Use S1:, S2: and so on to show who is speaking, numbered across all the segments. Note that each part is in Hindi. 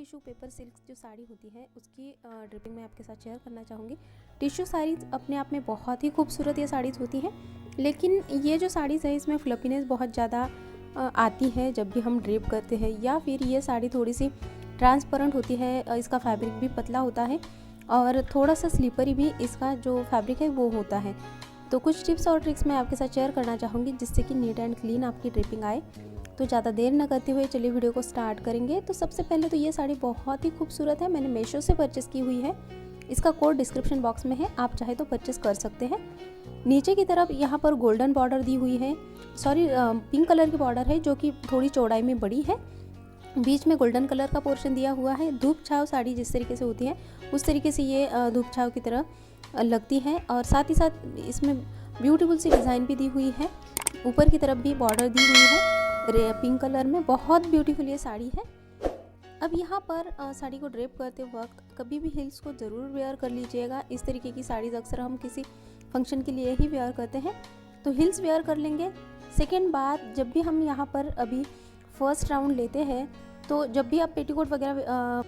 S1: टिश्यू पेपर सिल्क जो साड़ी होती है उसकी ड्रिपिंग मैं आपके साथ शेयर करना चाहूँगी। टिश्यू साड़ीज़ अपने आप में बहुत ही खूबसूरत ये साड़ीज़ होती हैं, लेकिन ये जो साड़ीज़ है इसमें फ्लफीनेस बहुत ज़्यादा आती है जब भी हम ड्रिप करते हैं, या फिर ये साड़ी थोड़ी सी ट्रांसपेरेंट होती है, इसका फैब्रिक भी पतला होता है और थोड़ा सा स्लीपरी भी इसका जो फैब्रिक है वो होता है। तो कुछ टिप्स और ट्रिक्स मैं आपके साथ शेयर करना चाहूँगी जिससे कि नीट एंड क्लीन आपकी ड्रिपिंग आए। तो ज़्यादा देर न करते हुए चलिए वीडियो को स्टार्ट करेंगे। तो सबसे पहले तो ये साड़ी बहुत ही खूबसूरत है, मैंने मीशो से परचेस की हुई है। इसका कोड डिस्क्रिप्शन बॉक्स में है, आप चाहे तो परचेस कर सकते हैं। नीचे की तरफ यहाँ पर गोल्डन बॉर्डर दी हुई है, पिंक कलर की बॉर्डर है जो कि थोड़ी चौड़ाई में बड़ी है। बीच में गोल्डन कलर का पोर्शन दिया हुआ है। धूप छाव साड़ी जिस तरीके से होती है उस तरीके से ये धूप छाव की तरह लगती है, और साथ ही साथ इसमें ब्यूटीफुल सी डिज़ाइन भी दी हुई है। ऊपर की तरफ भी बॉर्डर दी हुई है पिंक कलर में, बहुत ब्यूटीफुल ये साड़ी है। अब यहाँ पर साड़ी को ड्रेप करते वक्त कभी भी हिल्स को ज़रूर वेयर कर लीजिएगा। इस तरीके की साड़ीज़ अक्सर हम किसी फंक्शन के लिए ही वेयर करते हैं, तो हिल्स वेयर कर लेंगे। सेकेंड बात, जब भी हम यहाँ पर अभी फर्स्ट राउंड लेते हैं तो जब भी आप पेटीकोट वगैरह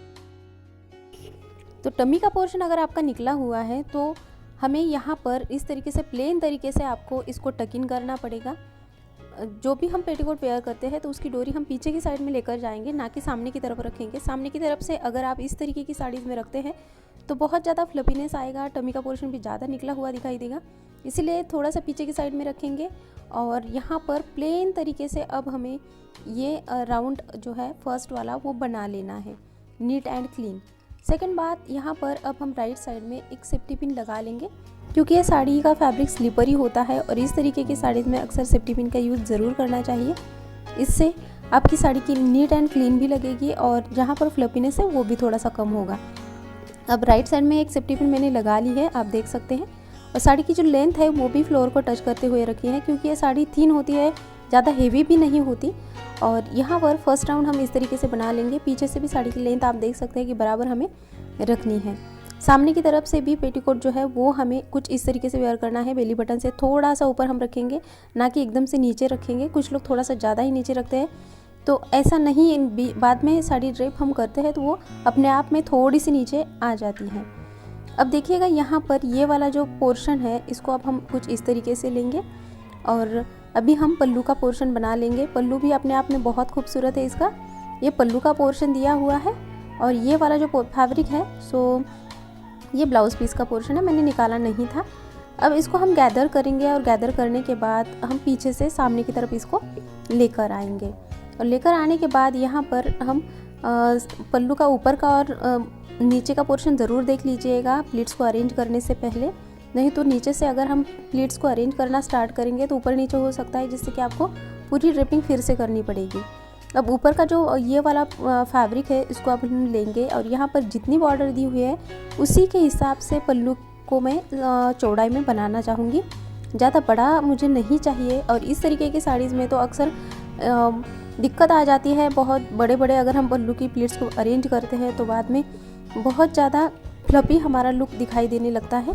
S1: तो टमी का पोर्शन अगर आपका निकला हुआ है तो हमें यहाँ पर इस तरीके से प्लेन तरीके से आपको इसको टक इन करना पड़ेगा। जो भी हम पेटीकोट वेयर करते हैं तो उसकी डोरी हम पीछे की साइड में लेकर जाएंगे, ना कि सामने की तरफ रखेंगे। सामने की तरफ से अगर आप इस तरीके की साड़ीज़ में रखते हैं तो बहुत ज़्यादा फ्लफीनेस आएगा, टमी का पोर्शन भी ज़्यादा निकला हुआ दिखाई देगा, इसलिए थोड़ा सा पीछे की साइड में रखेंगे। और यहाँ पर प्लेन तरीके से अब हमें ये राउंड जो है फर्स्ट वाला वो बना लेना है, नीट एंड क्लीन। सेकंड बात, यहाँ पर अब हम राइट साइड में एक सेफ्टी पिन लगा लेंगे, क्योंकि ये साड़ी का फैब्रिक स्लिपरी होता है और इस तरीके की साड़ीज़ में अक्सर सेफ्टी पिन का यूज़ ज़रूर करना चाहिए। इससे आपकी साड़ी की नीट एंड क्लीन भी लगेगी और जहाँ पर फ्लफीनेस है वो भी थोड़ा सा कम होगा। अब राइट साइड में एक सेफ्टी पिन मैंने लगा ली है, आप देख सकते हैं। और साड़ी की जो लेंथ है वो भी फ्लोर को टच करते हुए रखी है, क्योंकि ये साड़ी थिन होती है, ज़्यादा हेवी भी नहीं होती। और यहाँ पर फर्स्ट राउंड हम इस तरीके से बना लेंगे। पीछे से भी साड़ी की लेंथ आप देख सकते हैं कि बराबर हमें रखनी है। सामने की तरफ से भी पेटीकोट जो है वो हमें कुछ इस तरीके से वेयर करना है। बेली बटन से थोड़ा सा ऊपर हम रखेंगे, ना कि एकदम से नीचे रखेंगे। कुछ लोग थोड़ा सा ज़्यादा ही नीचे रखते हैं, तो ऐसा नहीं, बाद में साड़ी ड्रेप हम करते हैं तो वो अपने आप में थोड़ी सी नीचे आ जाती है। अब देखिएगा यहाँ पर ये वाला जो पोर्शन है इसको अब हम कुछ इस तरीके से लेंगे और अभी हम पल्लू का पोर्शन बना लेंगे। पल्लू भी अपने आप में बहुत खूबसूरत है इसका, ये पल्लू का पोर्शन दिया हुआ है। और ये वाला जो फैब्रिक है सो ये ब्लाउज़ पीस का पोर्शन है, मैंने निकाला नहीं था। अब इसको हम गैदर करेंगे और गैदर करने के बाद हम पीछे से सामने की तरफ इसको लेकर आएंगे। और लेकर आने के बाद यहाँ पर हम पल्लू का ऊपर का और नीचे का पोर्शन ज़रूर देख लीजिएगा प्लीट्स को अरेंज करने से पहले, नहीं तो नीचे से अगर हम प्लीट्स को अरेंज करना स्टार्ट करेंगे तो ऊपर नीचे हो सकता है, जिससे कि आपको पूरी ड्रिपिंग फिर से करनी पड़ेगी। अब ऊपर का जो ये वाला फैब्रिक है इसको अब हम लेंगे और यहाँ पर जितनी बॉर्डर दी हुई है उसी के हिसाब से पल्लू को मैं चौड़ाई में बनाना चाहूँगी, ज़्यादा बड़ा मुझे नहीं चाहिए। और इस तरीके की साड़ीज़ में तो अक्सर दिक्कत आ जाती है, बहुत बड़े बड़े अगर हम पल्लू की प्लीट्स को अरेंज करते हैं तो बाद में बहुत ज़्यादा फ्लफी हमारा लुक दिखाई देने लगता है।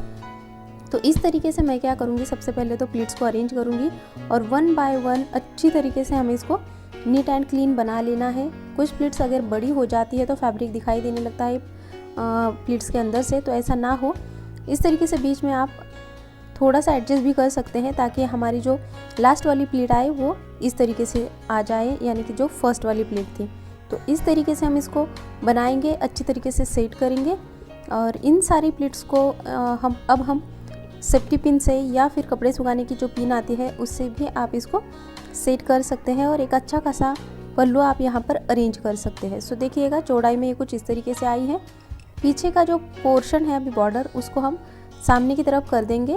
S1: तो इस तरीके से मैं क्या करूँगी, सबसे पहले तो प्लीट्स को अरेंज करूँगी और वन बाय वन अच्छी तरीके से हमें इसको नीट एंड क्लीन बना लेना है। कुछ प्लीट्स अगर बड़ी हो जाती है तो फैब्रिक दिखाई देने लगता है प्लीट्स के अंदर से, तो ऐसा ना हो। इस तरीके से बीच में आप थोड़ा सा एडजस्ट भी कर सकते हैं ताकि हमारी जो लास्ट वाली प्लीट आए वो इस तरीके से आ जाए, यानी कि जो फर्स्ट वाली प्लीट थी। तो इस तरीके से हम इसको बनाएंगे, अच्छी तरीके से सेट करेंगे। और इन सारी प्लीट्स को हम सेफ्टी पिन से या फिर कपड़े सुखाने की जो पिन आती है उससे भी आप इसको सेट कर सकते हैं और एक अच्छा खासा पल्लू आप यहाँ पर अरेंज कर सकते हैं। सो देखिएगा चौड़ाई में ये कुछ इस तरीके से आई है। पीछे का जो पोर्शन है अभी बॉर्डर उसको हम सामने की तरफ कर देंगे,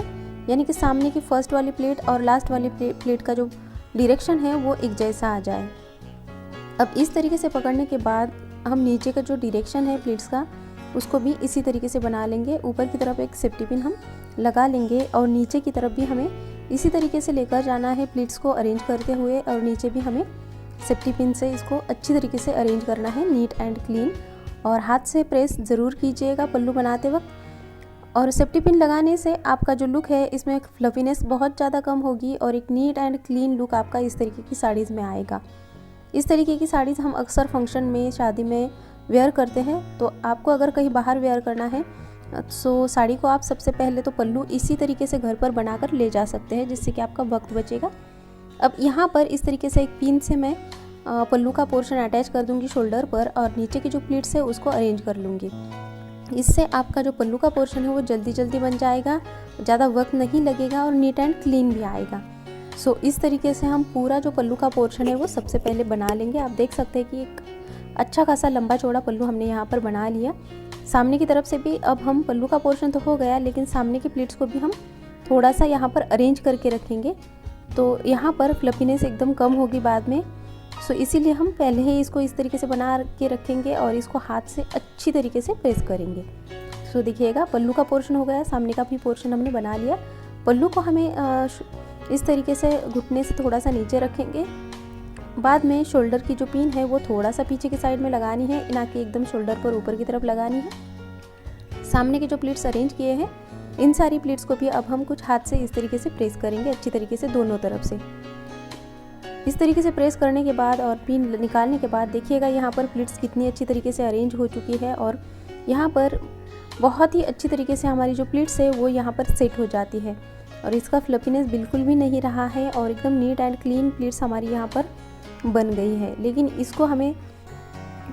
S1: यानी कि सामने की फर्स्ट वाली प्लेट और लास्ट वाली प्लेट का जो डायरेक्शन है वो एक जैसा आ जाए। अब इस तरीके से पकड़ने के बाद हम नीचे का जो डायरेक्शन है प्लेट्स का उसको भी इसी तरीके से बना लेंगे। ऊपर की तरफ एक सेफ्टी पिन हम लगा लेंगे और नीचे की तरफ भी हमें इसी तरीके से लेकर जाना है प्लीट्स को अरेंज करते हुए, और नीचे भी हमें सेफ्टी पिन से इसको अच्छी तरीके से अरेंज करना है नीट एंड क्लीन। और हाथ से प्रेस ज़रूर कीजिएगा पल्लू बनाते वक्त। और सेफ्टी पिन लगाने से आपका जो लुक है इसमें फ्लफीनेस बहुत ज़्यादा कम होगी और एक नीट एंड क्लीन लुक आपका इस तरीके की साड़ीज़ में आएगा। इस तरीके की साड़ीज़ हम अक्सर फंक्शन में, शादी में वेयर करते हैं, तो आपको अगर कहीं बाहर वेयर करना है तो साड़ी को आप सबसे पहले तो पल्लू इसी तरीके से घर पर बनाकर ले जा सकते हैं, जिससे कि आपका वक्त बचेगा। अब यहाँ पर इस तरीके से एक पिन से मैं पल्लू का पोर्शन अटैच कर दूंगी शोल्डर पर, और नीचे की जो प्लीट्स है उसको अरेंज कर लूँगी। इससे आपका जो पल्लू का पोर्शन है वो जल्दी जल्दी बन जाएगा, ज़्यादा वक्त नहीं लगेगा और नीट एंड क्लीन भी आएगा। सो इस तरीके से हम पूरा जो पल्लू का पोर्शन है वो सबसे पहले बना लेंगे। आप देख सकते हैं कि एक अच्छा खासा लंबा चौड़ा पल्लू हमने यहाँ पर बना लिया। सामने की तरफ से भी अब हम पल्लू का पोर्शन तो हो गया, लेकिन सामने की प्लीट्स को भी हम थोड़ा सा यहाँ पर अरेंज करके रखेंगे, तो यहाँ पर फ्लफीनेस एकदम कम होगी बाद में। सो इसीलिए हम पहले ही इसको इस तरीके से बना के रखेंगे और इसको हाथ से अच्छी तरीके से प्रेस करेंगे। सो देखिएगा पल्लू का पोर्शन हो गया, सामने का भी पोर्शन हमने बना लिया। पल्लू को हमें इस तरीके से घुटने से थोड़ा सा नीचे रखेंगे। बाद में शोल्डर की जो पिन है वो थोड़ा सा पीछे की साइड में लगानी है, ना कि एकदम शोल्डर पर ऊपर की तरफ लगानी है। सामने के जो प्लीट्स अरेंज किए हैं इन सारी प्लीट्स को भी अब हम कुछ हाथ से इस तरीके से प्रेस करेंगे अच्छी तरीके से दोनों तरफ से। इस तरीके से प्रेस करने के बाद और पिन निकालने के बाद देखिएगा यहाँ पर प्लीट्स कितनी अच्छी तरीके से अरेंज हो चुकी है, और यहाँ पर बहुत ही अच्छी तरीके से हमारी जो प्लीट्स है वो यहाँ पर सेट हो जाती है, और इसका फ्लफीनेस बिल्कुल भी नहीं रहा है और एकदम नीट एंड क्लीन प्लीट्स हमारी यहाँ पर बन गई है। लेकिन इसको हमें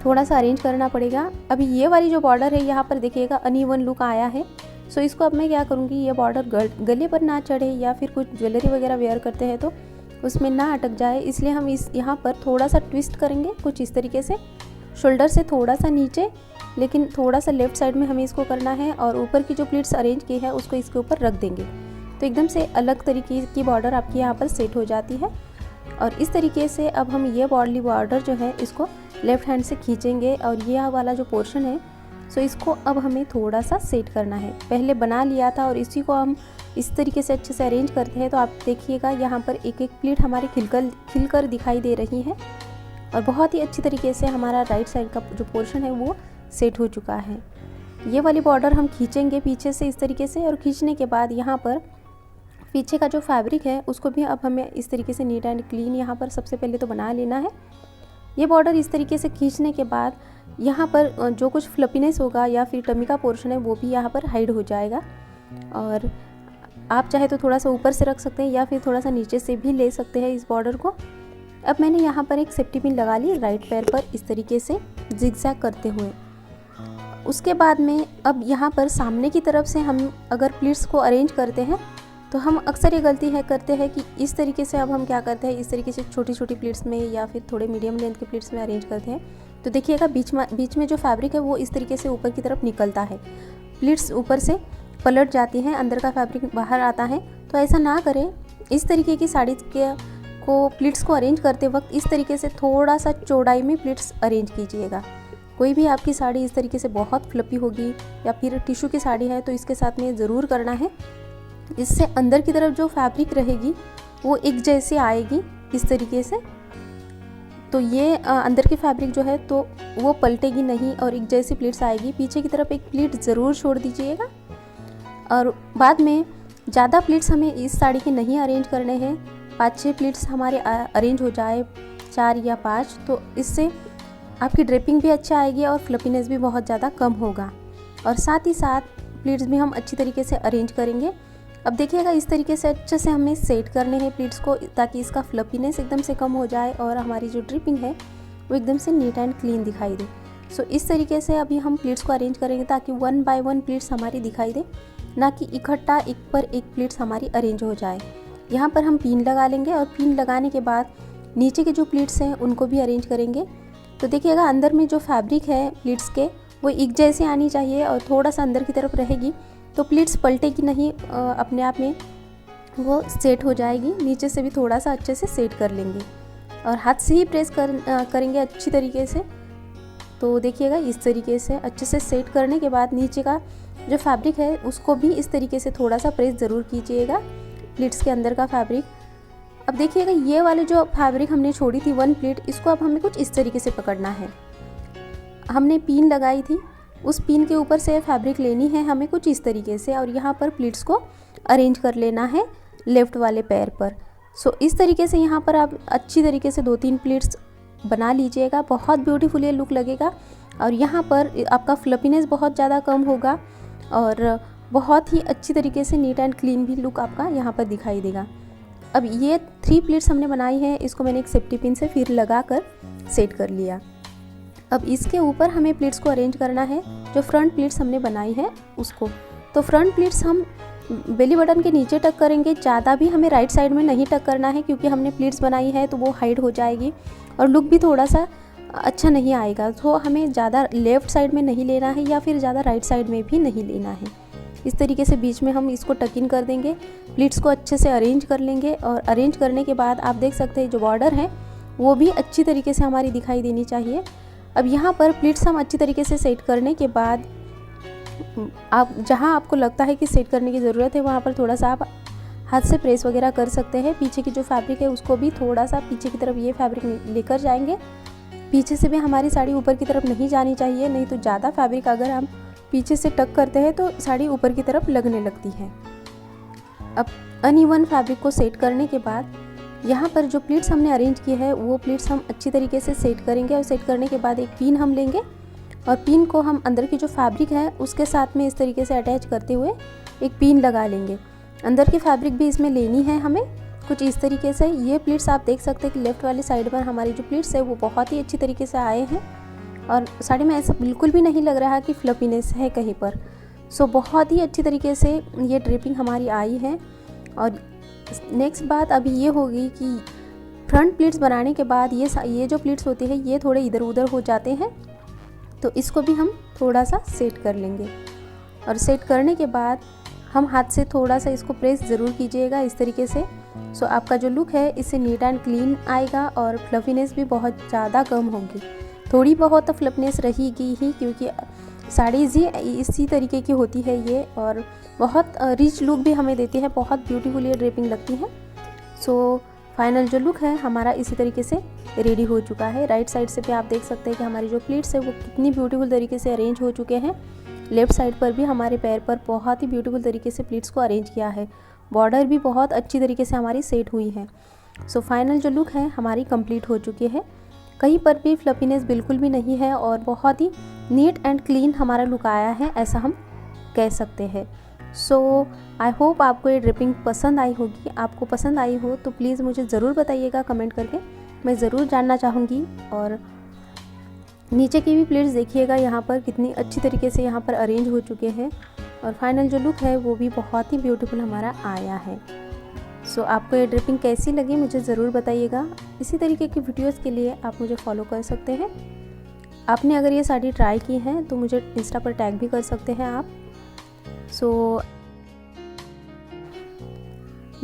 S1: थोड़ा सा अरेंज करना पड़ेगा। अभी ये वाली जो बॉर्डर है यहाँ पर देखिएगा अनइवन लुक आया है। सो इसको अब मैं क्या करूँगी, ये बॉर्डर गले पर ना चढ़े या फिर कुछ ज्वेलरी वगैरह वेयर करते हैं तो उसमें ना अटक जाए, इसलिए हम इस यहाँ पर थोड़ा सा ट्विस्ट करेंगे कुछ इस तरीके से, शोल्डर से थोड़ा सा नीचे, लेकिन थोड़ा सा लेफ्ट साइड में हमें इसको करना है, और ऊपर की जो प्लीट्स अरेंज की है उसको इसके ऊपर रख देंगे, तो एकदम से अलग तरीके की बॉर्डर आपकी यहाँ पर सेट हो जाती है। और इस तरीके से अब हम ये वाली बॉर्डर जो है इसको लेफ़्ट हैंड से खींचेंगे, और ये वाला जो पोर्शन है सो इसको अब हमें थोड़ा सा सेट करना है। पहले बना लिया था और इसी को हम इस तरीके से अच्छे से अरेंज करते हैं, तो आप देखिएगा यहाँ पर एक एक प्लीट हमारी खिलकर दिखाई दे रही है, और बहुत ही अच्छी तरीके से हमारा राइट साइड का जो पोर्शन है वो सेट हो चुका है। ये वाली बॉर्डर हम खींचेंगे पीछे से इस तरीके से, और खींचने के बाद यहाँ पर पीछे का जो फैब्रिक है उसको भी अब हमें इस तरीके से नीट एंड क्लीन यहाँ पर सबसे पहले तो बना लेना है। ये बॉर्डर इस तरीके से खींचने के बाद यहाँ पर जो कुछ फ्लफीनेस होगा या फिर टमी का पोर्शन है वो भी यहाँ पर हाइड हो जाएगा, और आप चाहे तो थोड़ा सा ऊपर से रख सकते हैं या फिर थोड़ा सा नीचे से भी ले सकते हैं इस बॉर्डर को। अब मैंने यहाँ पर एक सेफ्टी पिन लगा ली राइट पैर पर इस तरीके से जिगजैग करते हुए। उसके बाद में अब यहाँ पर सामने की तरफ से हम अगर प्लीट्स को अरेंज करते हैं तो हम अक्सर ये गलती करते हैं कि इस तरीके से अब हम क्या करते हैं, इस तरीके से छोटी छोटी प्लीट्स में या फिर थोड़े मीडियम लेंथ के प्लीट्स में अरेंज करते हैं। तो देखिएगा बीच में जो फैब्रिक है वो इस तरीके से ऊपर की तरफ निकलता है, प्लीट्स ऊपर से पलट जाती हैं, अंदर का फैब्रिक बाहर आता है। तो ऐसा ना करें। इस तरीके की साड़ी को प्लीट्स को अरेंज करते वक्त इस तरीके से थोड़ा सा चौड़ाई में प्लीट्स अरेंज कीजिएगा। कोई भी आपकी साड़ी इस तरीके से बहुत फ्लपी होगी या फिर टिश्यू की साड़ी है तो इसके साथ में ज़रूर करना है, इससे अंदर की तरफ जो फैब्रिक रहेगी वो एक जैसी आएगी इस तरीके से। तो ये अंदर की फैब्रिक जो है तो वो पलटेगी नहीं और एक जैसी प्लीट्स आएगी। पीछे की तरफ एक प्लीट ज़रूर छोड़ दीजिएगा, और बाद में ज़्यादा प्लीट्स हमें इस साड़ी के नहीं अरेंज करने हैं। 5-6 प्लीट्स हमारे अरेंज हो जाए, 4 या 5, तो इससे आपकी ड्रेपिंग भी अच्छा आएगी और फ्लफीनेस भी बहुत ज़्यादा कम होगा, और साथ ही साथ प्लीट्स भी हम अच्छी तरीके से अरेंज करेंगे। अब देखिएगा इस तरीके से अच्छे से हमें सेट करने हैं प्लीट्स को, ताकि इसका फ्लफीनेस एकदम से कम हो जाए और हमारी जो ड्रिपिंग है वो एकदम से नीट एंड क्लीन दिखाई दे। सो इस तरीके से अभी हम प्लीट्स को अरेंज करेंगे ताकि 1 बाय 1 प्लीट्स हमारी दिखाई दे, ना कि इकट्ठा एक पर एक प्लीट्स हमारी अरेंज हो जाए। यहाँ पर हम पिन लगा लेंगे, और पिन लगाने के बाद नीचे के जो प्लीट्स हैं उनको भी अरेंज करेंगे। तो देखिएगा अंदर में जो फैब्रिक है प्लीट्स के वो एक जैसे आनी चाहिए, और थोड़ा सा अंदर की तरफ रहेगी तो प्लीट्स पलटेगी नहीं, अपने आप में वो सेट हो जाएगी। नीचे से भी थोड़ा सा अच्छे से सेट कर लेंगे और हाथ से ही प्रेस करेंगे अच्छी तरीके से। तो देखिएगा इस तरीके से अच्छे से सेट करने के बाद नीचे का जो फैब्रिक है उसको भी इस तरीके से थोड़ा सा प्रेस ज़रूर कीजिएगा, प्लीट्स के अंदर का फैब्रिक। अब देखिएगा ये वाले जो फैब्रिक हमने छोड़ी थी 1 प्लीट, इसको अब हमें कुछ इस तरीके से पकड़ना है। हमने पिन लगाई थी, उस पिन के ऊपर से फैब्रिक लेनी है हमें कुछ इस तरीके से, और यहाँ पर प्लीट्स को अरेंज कर लेना है लेफ़्ट वाले पैर पर। सो इस तरीके से यहाँ पर आप अच्छी तरीके से 2-3 प्लीट्स बना लीजिएगा, बहुत ब्यूटीफुल ये लुक लगेगा। और यहाँ पर आपका फ्लफीनेस बहुत ज़्यादा कम होगा और बहुत ही अच्छी तरीके से नीट एंड क्लीन भी लुक आपका यहाँ पर दिखाई देगा। अब ये 3 प्लेट्स हमने बनाई है, इसको मैंने एक सेफ्टी पिन से फिर लगा कर सेट कर लिया। अब इसके ऊपर हमें प्लेट्स को अरेंज करना है, जो फ्रंट प्लेट्स हमने बनाई है उसको। तो फ्रंट प्लेट्स हम बेली बटन के नीचे टक करेंगे, ज़्यादा भी हमें राइट साइड में नहीं टक करना है, क्योंकि हमने प्लेट्स बनाई है तो वो हाइड हो जाएगी और लुक भी थोड़ा सा अच्छा नहीं आएगा। तो हमें ज़्यादा लेफ़्ट साइड में नहीं लेना है या फिर ज़्यादा राइट साइड में भी नहीं लेना है। इस तरीके से बीच में हम इसको टक इन कर देंगे, प्लेट्स को अच्छे से अरेंज कर लेंगे और अरेंज करने के बाद आप देख सकते हैं जो बॉर्डर है वो भी अच्छी तरीके से हमारी दिखाई देनी चाहिए। अब यहाँ पर प्लेट्स हम अच्छी तरीके से सेट करने के बाद आप जहाँ आपको लगता है कि सेट करने की ज़रूरत है वहाँ पर थोड़ा सा आप हाथ से प्रेस वगैरह कर सकते हैं। पीछे की जो फैब्रिक है उसको भी थोड़ा सा पीछे की तरफ ये फैब्रिक लेकर जाएंगे। पीछे से भी हमारी साड़ी ऊपर की तरफ नहीं जानी चाहिए, नहीं तो ज़्यादा फैब्रिक अगर हम पीछे से टक करते हैं तो साड़ी ऊपर की तरफ लगने लगती है। अब अनइवन फैब्रिक को सेट करने के बाद यहाँ पर जो प्लेट्स हमने अरेंज किए हैं वो प्लेट्स हम अच्छी तरीके से सेट करेंगे और सेट करने के बाद एक पिन हम लेंगे और पिन को हम अंदर की जो फैब्रिक है उसके साथ में इस तरीके से अटैच करते हुए एक पिन लगा लेंगे। अंदर की फैब्रिक भी इसमें लेनी है हमें कुछ इस तरीके से। ये प्लेट्स आप देख सकते हैं कि लेफ़्ट वाली साइड पर हमारी जो प्लेट्स है वो बहुत ही अच्छी तरीके से आए हैं और साड़ी में ऐसा बिल्कुल भी नहीं लग रहा कि फ्लफीनेस है कहीं पर। सो बहुत ही अच्छी तरीके से ये ड्रेपिंग हमारी आई है। और नेक्स्ट बात अभी ये होगी कि फ्रंट प्लेट्स बनाने के बाद ये जो प्लेट्स होती है ये थोड़े इधर उधर हो जाते हैं, तो इसको भी हम थोड़ा सा सेट कर लेंगे। और सेट करने के बाद हम हाथ से थोड़ा सा इसको प्रेस ज़रूर कीजिएगा इस तरीके से। सो आपका जो लुक है इससे नीट एंड क्लीन आएगा और फ्लफीनेस भी बहुत ज़्यादा कम होगी। थोड़ी बहुत फ्लफनेस रहेगी ही, क्योंकि साड़ीज़ ही इसी तरीके की होती है ये और बहुत रिच लुक भी हमें देती है, बहुत ब्यूटीफुल ये ड्रेपिंग लगती है। सो फाइनल जो लुक है हमारा इसी तरीके से रेडी हो चुका है। राइट साइड से भी आप देख सकते हैं कि हमारी जो प्लेट्स है वो कितनी ब्यूटीफुल तरीके से अरेंज हो चुके हैं। लेफ़्ट साइड पर भी हमारे पैर पर बहुत ही ब्यूटीफुल तरीके से प्लेट्स को अरेंज किया है। बॉर्डर भी बहुत अच्छी तरीके से हमारी सेट हुई है। सो फाइनल जो लुक है हमारी कंप्लीट हो चुकी है। कहीं पर भी फ्लफीनेस बिल्कुल भी नहीं है और बहुत ही नीट एंड क्लीन हमारा लुक आया है, ऐसा हम कह सकते हैं। सो आई होप आपको ये ड्रेपिंग पसंद आई होगी। आपको पसंद आई हो तो प्लीज़ मुझे ज़रूर बताइएगा कमेंट करके, मैं ज़रूर जानना चाहूँगी। और नीचे की भी प्लेट्स देखिएगा यहाँ पर कितनी अच्छी तरीके से यहाँ पर अरेंज हो चुके हैं और फाइनल जो लुक है वो भी बहुत ही ब्यूटीफुल हमारा आया है। सो आपको ये ड्रेपिंग कैसी लगी मुझे ज़रूर बताइएगा। इसी तरीके की वीडियोस के लिए आप मुझे फॉलो कर सकते हैं। आपने अगर ये साड़ी ट्राई की है तो मुझे इंस्टा पर टैग भी कर सकते हैं आप। सो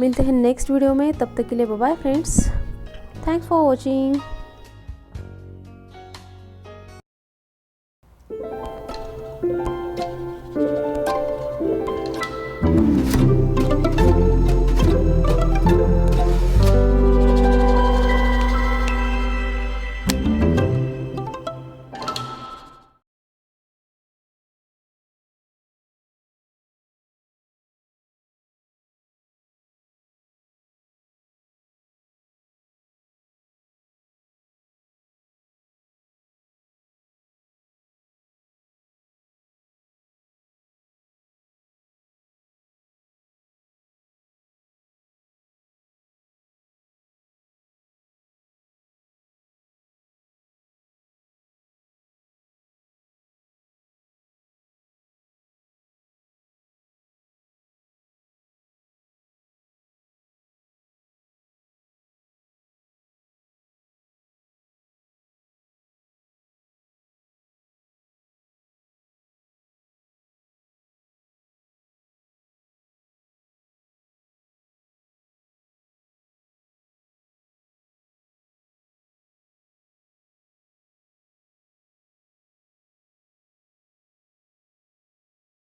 S1: मिलते हैं नेक्स्ट वीडियो में, तब तक के लिए bye bye friends, thanks for watching.